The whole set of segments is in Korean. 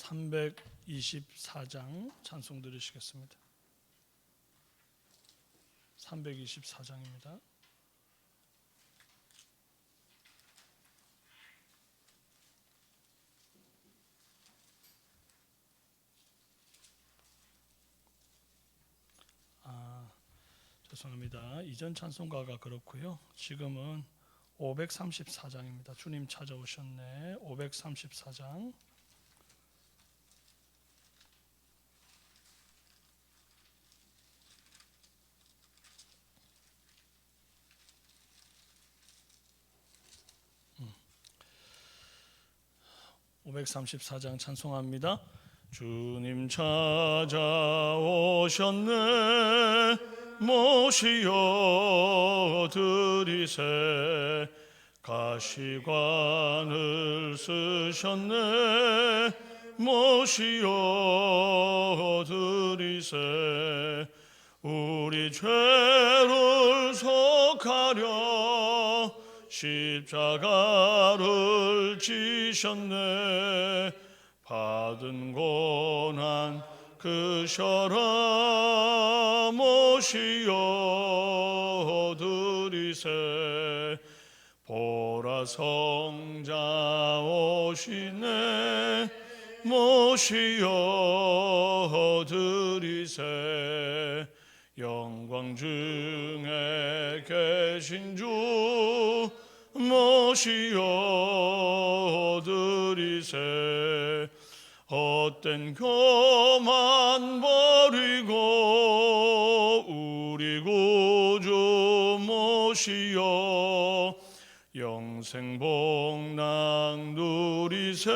324장 찬송 들으시겠습니다. 324장입니다. 죄송합니다. 이전 찬송가가 그렇고요. 지금은 534장입니다. 주님 찾아오셨네. 534장. 음. 534장 찬송합니다. 주님 찾아오셨네. 모시어 드리세. 가시관을 쓰셨네. 모시어 드리세. 우리 죄를 속하려 십자가를 지셨네. 받은 고난 크셔라. 모시어 드리세. 보라 성자 오시네. 모시어 드리세. 영광 중에 계신 주 모시어 드리세. 헛된 교만 버리고 우리 구주 모시어 영생 복락 누리세.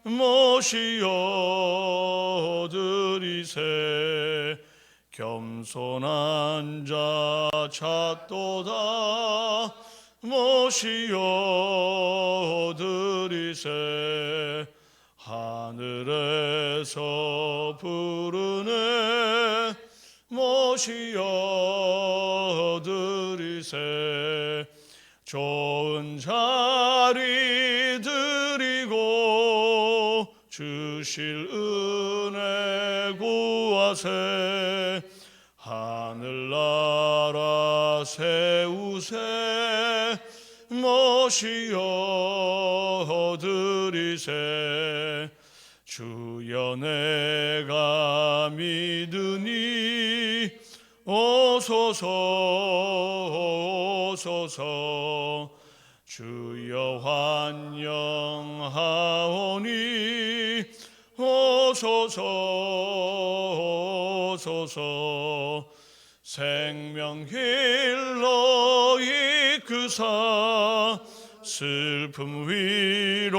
모시어 드리세. 겸손한 자 찾도다. 모시어 드리세. 하늘에서 부르네. 모시어 드리세. 좋은 자리 드리고 주실 은혜 구하세. 하늘나라 세우세. 모시어 드리세. 주여 내가 믿으니 오소서 오소서. 주여 환영하오니 오소서 오소서. 생명길로 이끄사 슬픔 위로하시고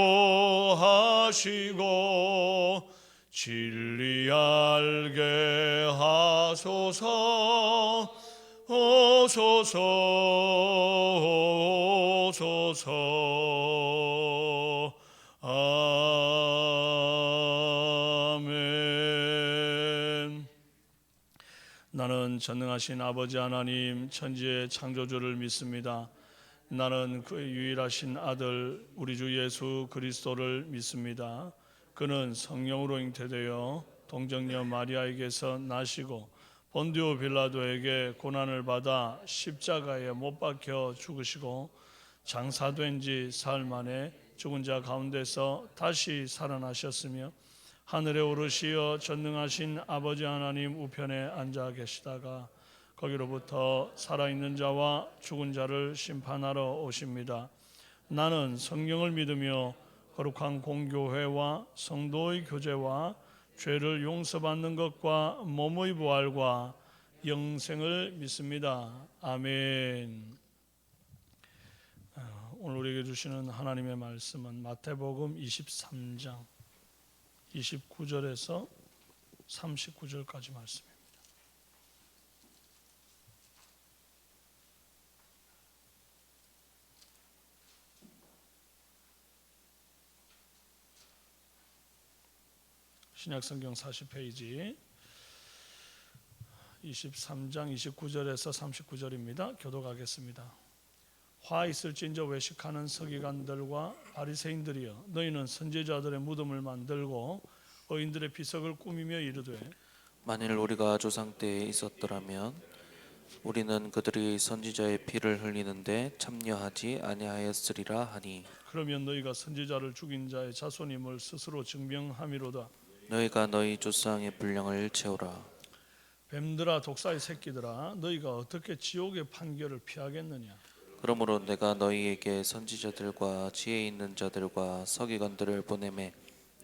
진리 알게 하소서. 오소서 오소서. 아멘. 나는 전능하신 아버지 하나님 천지의 창조주를 믿습니다. 나는 그의 유일하신 아들 우리 주 예수 그리스도를 믿습니다. 그는 성령으로 잉태되어 동정녀 마리아에게서 나시고 본디오 빌라도에게 고난을 받아 십자가에 못 박혀 죽으시고 장사된 지 사흘 만에 죽은 자 가운데서 다시 살아나셨으며 하늘에 오르시어 전능하신 아버지 하나님 우편에 앉아 계시다가 거기로부터 살아있는 자와 죽은 자를 심판하러 오십니다. 나는 성령을 믿으며 거룩한 공교회와 성도의 교제와 죄를 용서받는 것과 몸의 부활과 영생을 믿습니다. 아멘. 오늘 우리에게 주시는 하나님의 말씀은 마태복음 23장 29절에서 39절까지 말씀입니다. 신약성경 40페이지 23장 29절에서 39절입니다. 교독하겠습니다. 화 있을진저 외식하는 서기관들과 바리새인들이여, 너희는 선지자들의 무덤을 만들고 의인들의 비석을 꾸미며 이르되 만일 우리가 조상 때에 있었더라면 우리는 그들이 선지자의 피를 흘리는데 참여하지 아니하였으리라 하니, 그러면 너희가 선지자를 죽인 자의 자손임을 스스로 증명함이로다. 너희가 너희 조상의 분량을 채우라. 뱀들아 독사의 새끼들아, 너희가 어떻게 지옥의 판결을 피하겠느냐. 그러므로 내가 너희에게 선지자들과 지혜 있는 자들과 서기관들을 보내매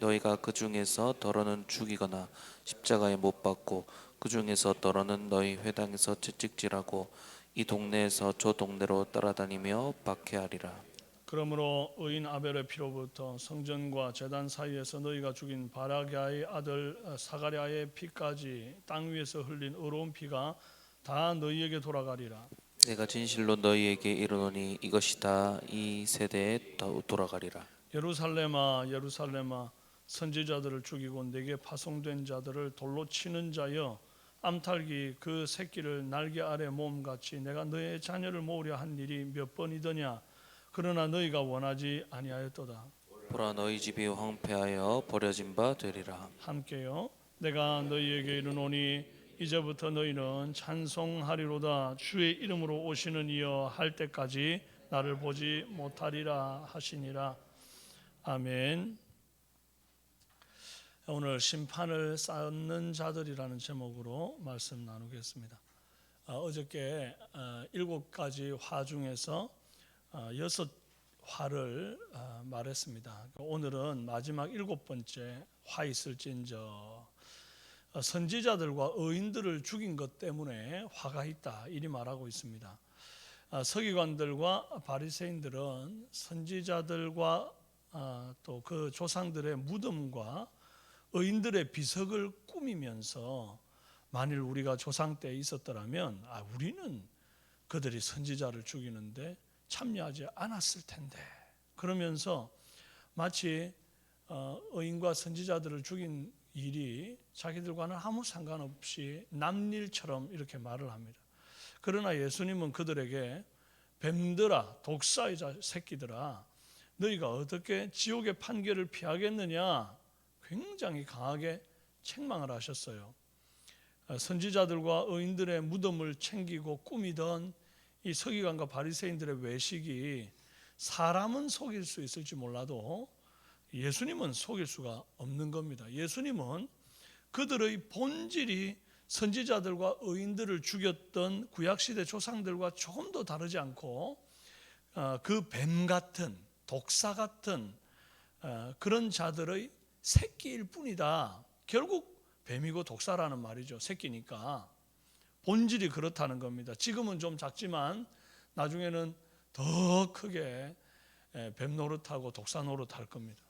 너희가 그 중에서 더러는 죽이거나 십자가에 못 박고 그 중에서 더러는 너희 회당에서 채찍질하고 이 동네에서 저 동네로 따라다니며 박해하리라. 그러므로 의인 아벨의 피로부터 성전과 제단 사이에서 너희가 죽인 바라게아의 아들 사가랴의 피까지 땅 위에서 흘린 의로운 피가 다 너희에게 돌아가리라. 내가 진실로 너희에게 이르노니 이것이 다 이 세대에 돌아가리라. 예루살렘아 예루살렘아, 선지자들을 죽이고 내게 파송된 자들을 돌로 치는 자여, 암탉이 그 새끼를 날개 아래 모음같이 내가 너의 자녀를 모으려 한 일이 몇 번이더냐. 그러나 너희가 원하지 아니하였도다. 보라, 너희 집이 황폐하여 버려진 바 되리라. 함께요. 내가 너희에게 이르노니 이제부터 너희는 찬송하리로다. 주의 이름으로 오시는 이여 할 때까지 나를 보지 못하리라 하시니라. 아멘. 오늘 심판을 쌓는 자들이라는 제목으로 말씀 나누겠습니다. 어저께 7가지 화 중에서 6화를 말했습니다. 오늘은 마지막 7번째 화 있을진저, 선지자들과 의인들을 죽인 것 때문에 화가 있다, 이리 말하고 있습니다. 서기관들과 바리새인들은 선지자들과 또 그 조상들의 무덤과 의인들의 비석을 꾸미면서 만일 우리가 조상 때에 있었더라면 우리는 그들이 선지자를 죽이는데 참여하지 않았을 텐데, 그러면서 마치 의인과 선지자들을 죽인 일이 자기들과는 아무 상관없이 남일처럼 이렇게 말을 합니다. 그러나 예수님은 그들에게 뱀들아 독사의 새끼들아, 너희가 어떻게 지옥의 판결을 피하겠느냐, 굉장히 강하게 책망을 하셨어요. 선지자들과 의인들의 무덤을 챙기고 꾸미던 이 서기관과 바리새인들의 외식이 사람은 속일 수 있을지 몰라도 예수님은 속일 수가 없는 겁니다. 예수님은 그들의 본질이 선지자들과 의인들을 죽였던 구약시대 조상들과 조금 더 다르지 않고 그 뱀 같은 독사 같은 그런 자들의 새끼일 뿐이다. 결국 뱀이고 독사라는 말이죠. 새끼니까 본질이 그렇다는 겁니다. 지금은 좀 작지만 나중에는 더 크게 뱀 노릇하고 독사 노릇할 겁니다.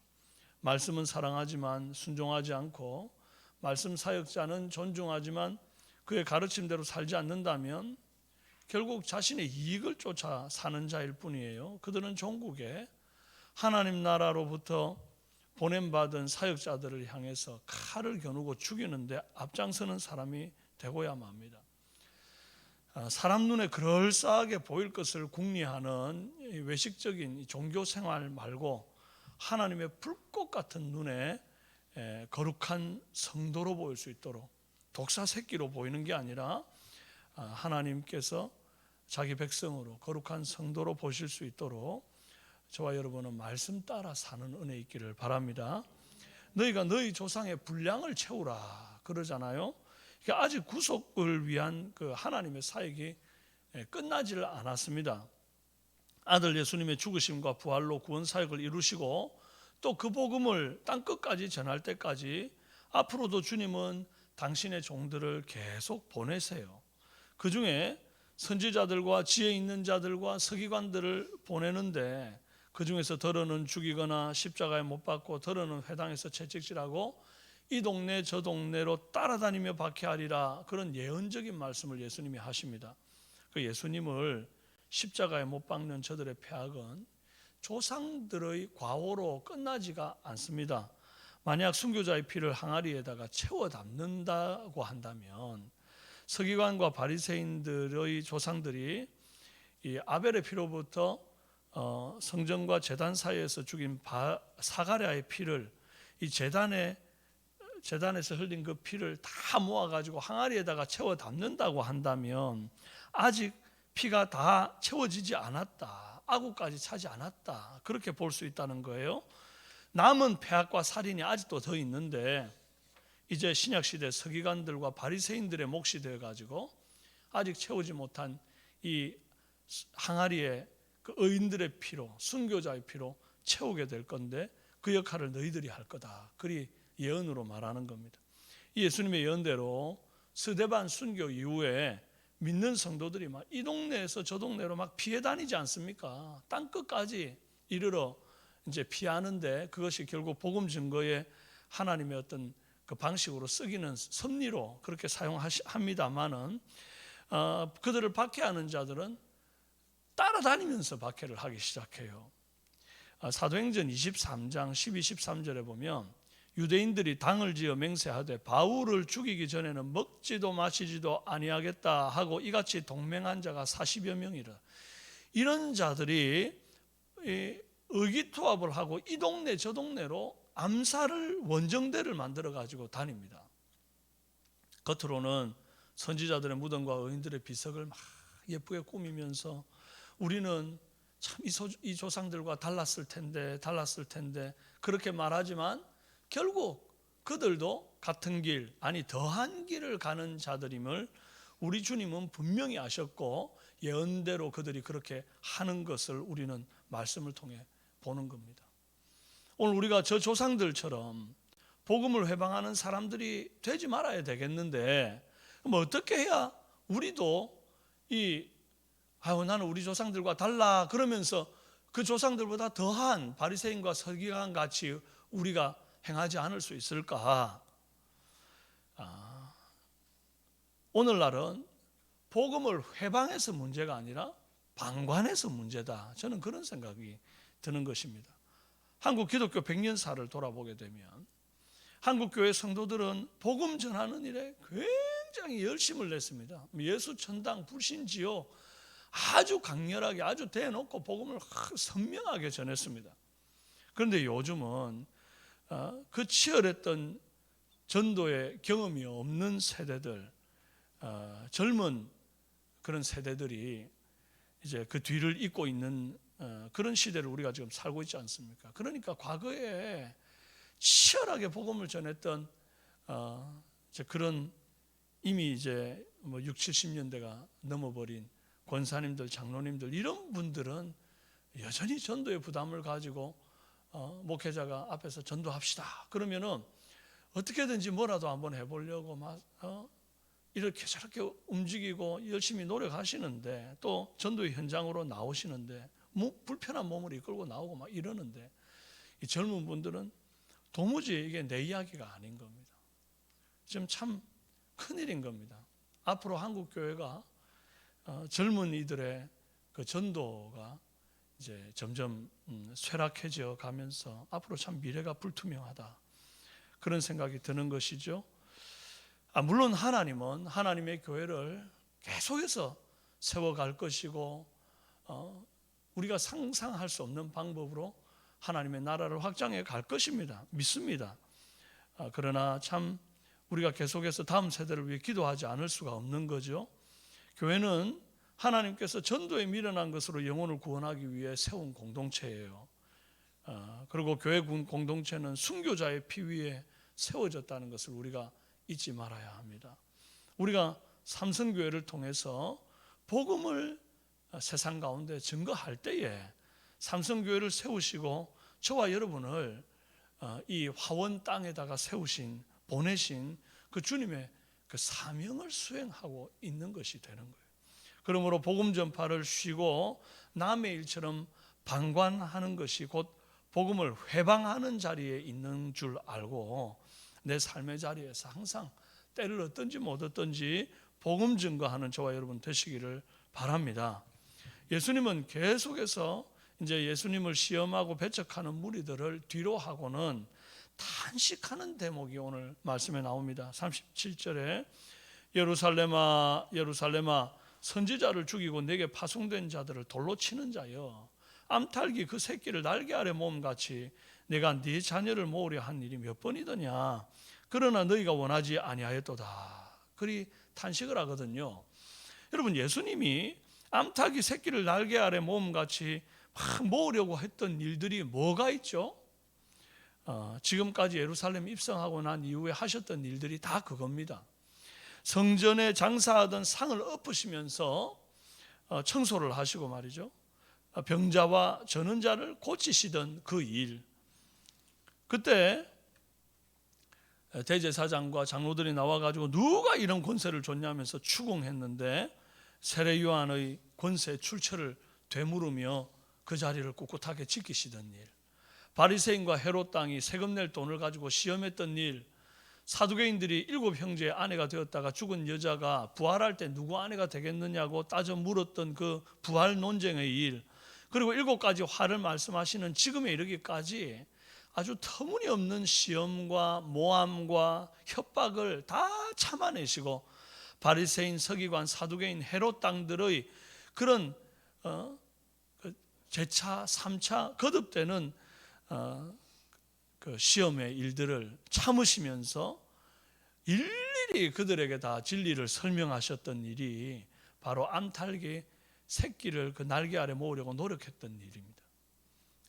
말씀은 사랑하지만 순종하지 않고, 말씀 사역자는 존중하지만 그의 가르침대로 살지 않는다면 결국 자신의 이익을 쫓아 사는 자일 뿐이에요. 그들은 종국에 하나님 나라로부터 보냄받은 사역자들을 향해서 칼을 겨누고 죽이는데 앞장서는 사람이 되고야만 합니다. 사람 눈에 그럴싸하게 보일 것을 궁리하는 외식적인 종교 생활 말고 하나님의 불꽃 같은 눈에 거룩한 성도로 보일 수 있도록, 독사 새끼로 보이는 게 아니라 하나님께서 자기 백성으로 거룩한 성도로 보실 수 있도록 저와 여러분은 말씀 따라 사는 은혜 있기를 바랍니다. 너희가 너희 조상의 분량을 채우라 그러잖아요. 아직 구속을 위한 그 하나님의 사역이 끝나지를 않았습니다. 아들 예수님의 죽으심과 부활로 구원 사역을 이루시고 또 그 복음을 땅 끝까지 전할 때까지 앞으로도 주님은 당신의 종들을 계속 보내세요. 그 중에 선지자들과 지혜 있는 자들과 서기관들을 보내는데 그 중에서 더러는 죽이거나 십자가에 못 박고 더러는 회당에서 채찍질하고 이 동네 저 동네로 따라다니며 박해하리라, 그런 예언적인 말씀을 예수님이 하십니다. 그 예수님을 십자가에 못 박는 저들의 폐악은 조상들의 과오로 끝나지가 않습니다. 만약 순교자의 피를 항아리에다가 채워 담는다고 한다면 서기관과 바리새인들의 조상들이 이 아벨의 피로부터 성전과 제단 사이에서 죽인 사가랴의 피를 이 제단에서 흘린 그 피를 다 모아가지고 항아리에다가 채워 담는다고 한다면 아직 피가 다 채워지지 않았다. 아구까지 차지 않았다. 그렇게 볼 수 있다는 거예요. 남은 폐악과 살인이 아직도 더 있는데 이제 신약시대 서기관들과 바리새인들의 몫이 되어가지고 아직 채우지 못한 이 항아리에 그 의인들의 피로, 순교자의 피로 채우게 될 건데 그 역할을 너희들이 할 거다. 그리 예언으로 말하는 겁니다. 예수님의 예언대로 스데반 순교 이후에 믿는 성도들이 막 이 동네에서 저 동네로 막 피해 다니지 않습니까? 땅 끝까지 이르러 이제 피하는데 그것이 결국 복음 증거에 하나님의 어떤 그 방식으로 쓰기는 섭리로 그렇게 사용합니다만은 그들을 박해하는 자들은 따라다니면서 박해를 하기 시작해요. 사도행전 23장 12, 13절에 보면 유대인들이 당을 지어 맹세하되 바울을 죽이기 전에는 먹지도 마시지도 아니하겠다 하고 이같이 동맹한 자가 40여 명이라. 이런 자들이 의기투합을 하고 이 동네 저 동네로 암살을 원정대를 만들어 가지고 다닙니다. 겉으로는 선지자들의 무덤과 의인들의 비석을 막 예쁘게 꾸미면서 우리는 참 이 조상들과 달랐을 텐데 그렇게 말하지만 결국 그들도 같은 길, 아니 더한 길을 가는 자들임을 우리 주님은 분명히 아셨고 예언대로 그들이 그렇게 하는 것을 우리는 말씀을 통해 보는 겁니다. 오늘 우리가 저 조상들처럼 복음을 회방하는 사람들이 되지 말아야 되겠는데 그럼 어떻게 해야 우리도 나는 우리 조상들과 달라 그러면서 그 조상들보다 더한 바리새인과 서기관 같이 우리가 행하지 않을 수 있을까? 오늘날은 복음을 회방해서 문제가 아니라 방관해서 문제다. 저는 그런 생각이 드는 것입니다. 한국 기독교 100년사를 돌아보게 되면 한국 교회 성도들은 복음 전하는 일에 굉장히 열심을 냈습니다. 예수 천당 불신지요 아주 강렬하게 아주 대놓고 복음을 선명하게 전했습니다. 그런데 요즘은 그 치열했던 전도의 경험이 없는 세대들, 젊은 그런 세대들이 이제 그 뒤를 잇고 있는 그런 시대를 우리가 지금 살고 있지 않습니까? 그러니까 과거에 치열하게 복음을 전했던 그런 이미 이제 뭐 6, 70년대가 넘어버린 권사님들, 장로님들 이런 분들은 여전히 전도의 부담을 가지고 목회자가 앞에서 전도합시다. 그러면은 어떻게든지 뭐라도 한번 해보려고 막 이렇게 저렇게 움직이고 열심히 노력하시는데 또 전도의 현장으로 나오시는데 불편한 몸을 이끌고 나오고 막 이러는데 이 젊은 분들은 도무지 이게 내 이야기가 아닌 겁니다. 지금 참 큰일인 겁니다. 앞으로 한국 교회가 젊은이들의 그 전도가 이제 점점 쇠락해져 가면서 앞으로 참 미래가 불투명하다 그런 생각이 드는 것이죠. 물론 하나님은 하나님의 교회를 계속해서 세워갈 것이고 우리가 상상할 수 없는 방법으로 하나님의 나라를 확장해 갈 것입니다. 믿습니다. 그러나 참 우리가 계속해서 다음 세대를 위해 기도하지 않을 수가 없는 거죠. 교회는 하나님께서 전도에 미련한 것으로 영혼을 구원하기 위해 세운 공동체예요. 그리고 교회 공동체는 순교자의 피 위에 세워졌다는 것을 우리가 잊지 말아야 합니다. 우리가 삼성교회를 통해서 복음을 세상 가운데 증거할 때에 삼성교회를 세우시고 저와 여러분을 이 화원 땅에다가 보내신 그 주님의 그 사명을 수행하고 있는 것이 되는 거예요. 그러므로 복음 전파를 쉬고 남의 일처럼 방관하는 것이 곧 복음을 회방하는 자리에 있는 줄 알고 내 삶의 자리에서 항상 때를 얻든지 못 얻든지 복음 증거하는 저와 여러분 되시기를 바랍니다. 예수님은 계속해서 이제 예수님을 시험하고 배척하는 무리들을 뒤로 하고는 탄식하는 대목이 오늘 말씀에 나옵니다. 37절에 예루살렘아 예루살렘아 선지자를 죽이고 내게 파송된 자들을 돌로 치는 자여, 암탉이 그 새끼를 날개 아래 모음같이 내가 네 자녀를 모으려 한 일이 몇 번이더냐. 그러나 너희가 원하지 아니하였도다. 그리 탄식을 하거든요. 여러분, 예수님이 암탉이 새끼를 날개 아래 모음같이 막 모으려고 했던 일들이 뭐가 있죠? 지금까지 예루살렘 입성하고 난 이후에 하셨던 일들이 다 그겁니다. 성전에 장사하던 상을 엎으시면서 청소를 하시고 말이죠. 병자와 저는 자를 고치시던 그 일. 그때 대제사장과 장로들이 나와가지고 누가 이런 권세를 줬냐면서 추궁했는데 세례 요한의 권세 출처를 되물으며 그 자리를 꿋꿋하게 지키시던 일, 바리새인과 헤롯 왕이 세금 낼 돈을 가지고 시험했던 일, 사두개인들이 7 형제의 아내가 되었다가 죽은 여자가 부활할 때 누구 아내가 되겠느냐고 따져 물었던 그 부활 논쟁의 일, 그리고 7가지 화를 말씀하시는 지금에 이르기까지 아주 터무니없는 시험과 모함과 협박을 다 참아내시고 바리새인, 서기관, 사두개인, 헤롯 왕들의 그런 제차, 3차 거듭되는 그 시험의 일들을 참으시면서 일일이 그들에게 다 진리를 설명하셨던 일이 바로 암탉이 새끼를 그 날개 아래 모으려고 노력했던 일입니다.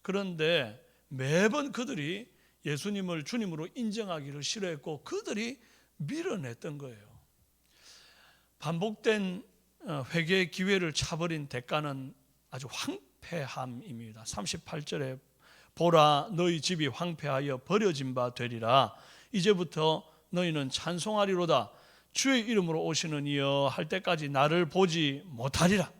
그런데 매번 그들이 예수님을 주님으로 인정하기를 싫어했고 그들이 밀어냈던 거예요. 반복된 회개의 기회를 차버린 대가는 아주 황폐함입니다. 38절에 보라, 너희 집이 황폐하여 버려진 바 되리라. 이제부터 너희는 찬송하리로다. 주의 이름으로 오시는 이여 할 때까지 나를 보지 못하리라.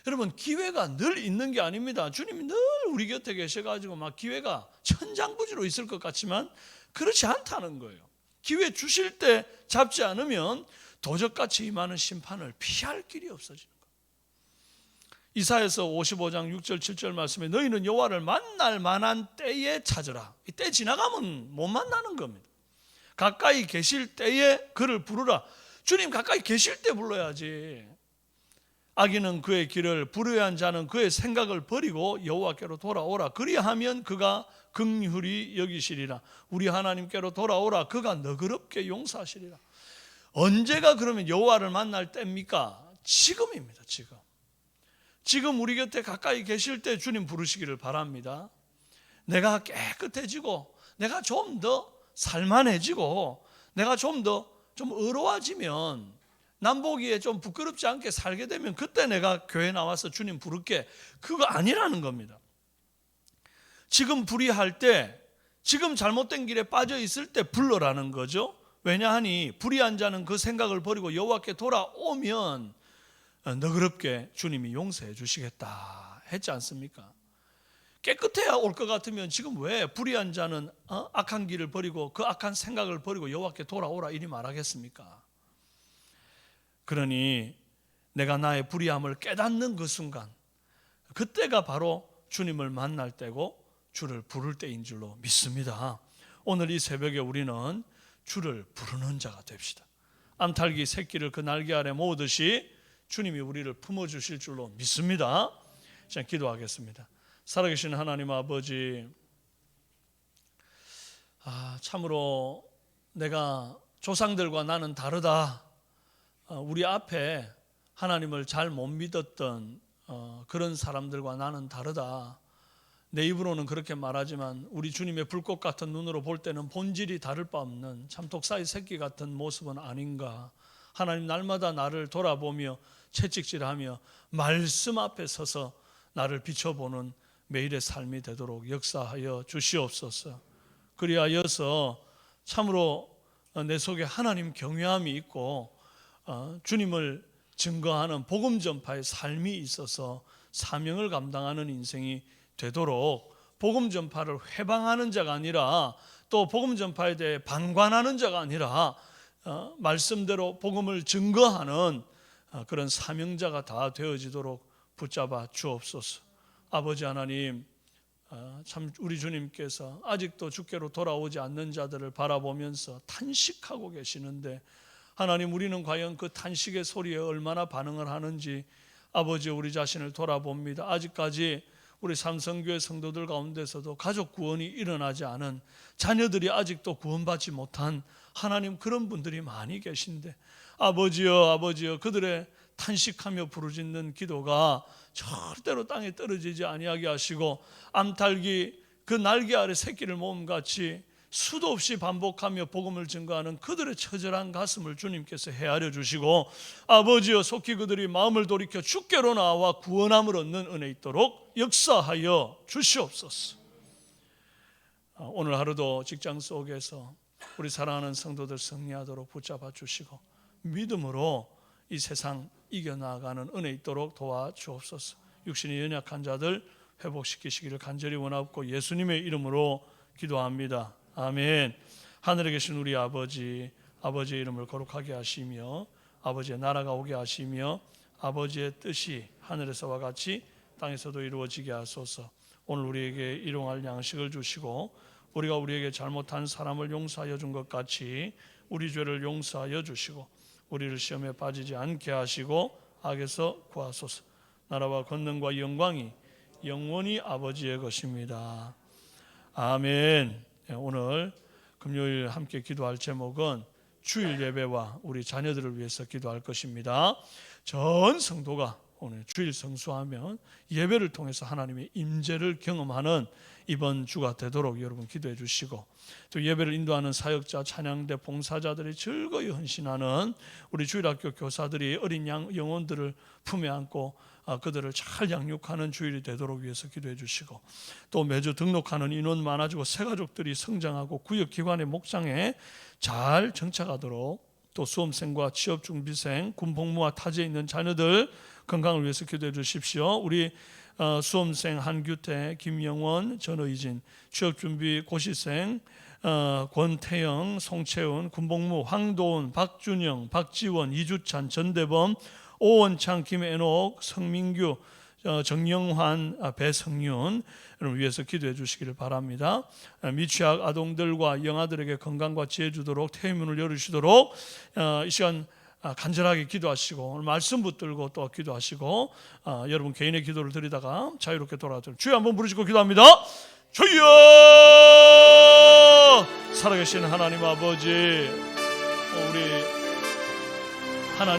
여러분, 기회가 늘 있는 게 아닙니다. 주님이 늘 우리 곁에 계셔가지고 막 기회가 천장부지로 있을 것 같지만 그렇지 않다는 거예요. 기회 주실 때 잡지 않으면 도적같이 임하는 심판을 피할 길이 없어지는 거예요. 이사야서 55장 6절 7절 말씀에 너희는 여호와를 만날 만한 때에 찾으라. 이 때 지나가면 못 만나는 겁니다. 가까이 계실 때에 그를 부르라. 주님 가까이 계실 때 불러야지. 악인은 그의 길을, 불의한 자는 그의 생각을 버리고 여호와께로 돌아오라. 그리하면 그가 긍휼히 여기시리라. 우리 하나님께로 돌아오라. 그가 너그럽게 용서하시리라. 언제가 그러면 여호와를 만날 때입니까? 지금입니다. 지금 우리 곁에 가까이 계실 때 주님 부르시기를 바랍니다. 내가 깨끗해지고 내가 좀 더 살만해지고 내가 좀 의로워지면 남 보기에 좀 부끄럽지 않게 살게 되면 그때 내가 교회 나와서 주님 부를게. 그거 아니라는 겁니다. 지금 불의할 때, 지금 잘못된 길에 빠져 있을 때 불러라는 거죠. 왜냐하니 불의한 자는 그 생각을 버리고 여호와께 돌아오면 너그럽게 주님이 용서해 주시겠다 했지 않습니까? 깨끗해야 올 것 같으면 지금 왜 불의한 자는 악한 길을 버리고 그 악한 생각을 버리고 여호와께 돌아오라 이리 말하겠습니까? 그러니 내가 나의 불의함을 깨닫는 그 순간, 그때가 바로 주님을 만날 때고 주를 부를 때인 줄로 믿습니다. 오늘 이 새벽에 우리는 주를 부르는 자가 됩시다. 암탉이 새끼를 그 날개 아래 모으듯이 주님이 우리를 품어주실 줄로 믿습니다. 자, 기도하겠습니다. 살아계신 하나님 아버지, 참으로 내가 조상들과 나는 다르다. 우리 앞에 하나님을 잘 못 믿었던 그런 사람들과 나는 다르다. 내 입으로는 그렇게 말하지만 우리 주님의 불꽃 같은 눈으로 볼 때는 본질이 다를 바 없는 참 독사의 새끼 같은 모습은 아닌가. 하나님, 날마다 나를 돌아보며 채찍질하며 말씀 앞에 서서 나를 비춰보는 매일의 삶이 되도록 역사하여 주시옵소서. 그리하여서 참으로 내 속에 하나님 경외함이 있고 주님을 증거하는 복음 전파의 삶이 있어서 사명을 감당하는 인생이 되도록, 복음 전파를 회방하는 자가 아니라 또 복음 전파에 대해 방관하는 자가 아니라 말씀대로 복음을 증거하는 그런 사명자가 다 되어지도록 붙잡아 주옵소서. 아버지 하나님, 참 우리 주님께서 아직도 주께로 돌아오지 않는 자들을 바라보면서 탄식하고 계시는데 하나님, 우리는 과연 그 탄식의 소리에 얼마나 반응을 하는지 아버지, 우리 자신을 돌아봅니다. 아직까지 우리 삼성교회 성도들 가운데서도 가족 구원이 일어나지 않은, 자녀들이 아직도 구원받지 못한 하나님, 그런 분들이 많이 계신데 아버지여, 그들의 탄식하며 부르짖는 기도가 절대로 땅에 떨어지지 아니하게 하시고, 암탉이 그 날개 아래 새끼를 모음같이 수도 없이 반복하며 복음을 증거하는 그들의 처절한 가슴을 주님께서 헤아려 주시고, 아버지여, 속히 그들이 마음을 돌이켜 주께로 나와 구원함을 얻는 은혜 있도록 역사하여 주시옵소서. 오늘 하루도 직장 속에서 우리 사랑하는 성도들 승리하도록 붙잡아 주시고, 믿음으로 이 세상 이겨나가는 은혜 있도록 도와주옵소서. 육신이 연약한 자들 회복시키시기를 간절히 원하옵고 예수님의 이름으로 기도합니다. 아멘. 하늘에 계신 우리 아버지, 아버지의 이름을 거룩하게 하시며 아버지의 나라가 오게 하시며 아버지의 뜻이 하늘에서와 같이 땅에서도 이루어지게 하소서. 오늘 우리에게 일용할 양식을 주시고, 우리가 우리에게 잘못한 사람을 용서하여 준 것 같이 우리 죄를 용서하여 주시고, 우리를 시험에 빠지지 않게 하시고 악에서 구하소서. 나라와 권능과 영광이 영원히 아버지의 것입니다. 아멘. 오늘 금요일 함께 기도할 제목은 주일 예배와 우리 자녀들을 위해서 기도할 것입니다. 전 성도가 오늘 주일 성수하면 예배를 통해서 하나님의 임재를 경험하는 이번 주가 되도록 여러분 기도해 주시고, 또 예배를 인도하는 사역자, 찬양대, 봉사자들이 즐거이 헌신하는 우리 주일학교 교사들이 어린 영혼들을 품에 안고 그들을 잘 양육하는 주일이 되도록 위해서 기도해 주시고, 또 매주 등록하는 인원 많아지고 새가족들이 성장하고 구역기관의 목장에 잘 정착하도록, 또 수험생과 취업준비생, 군복무와 타지에 있는 자녀들 건강을 위해서 기도해 주십시오. 우리 수험생 한규태, 김영원, 전의진, 취업준비 고시생 권태영, 송채훈, 군복무 황도훈, 박준영, 박지원, 이주찬, 전대범, 오원창, 김애녹, 성민규, 정영환, 배성윤 여러분 위해서 기도해 주시기를 바랍니다. 미취학 아동들과 영아들에게 건강과 지혜 주도록, 태의문을 열으시도록 이 시간 간절하게 기도하시고, 오늘 말씀 붙들고 또 기도하시고, 여러분 개인의 기도를 드리다가 자유롭게 돌아가도록 주여 한번 부르시고 기도합니다. 주여! 살아계신 하나님 아버지, 우리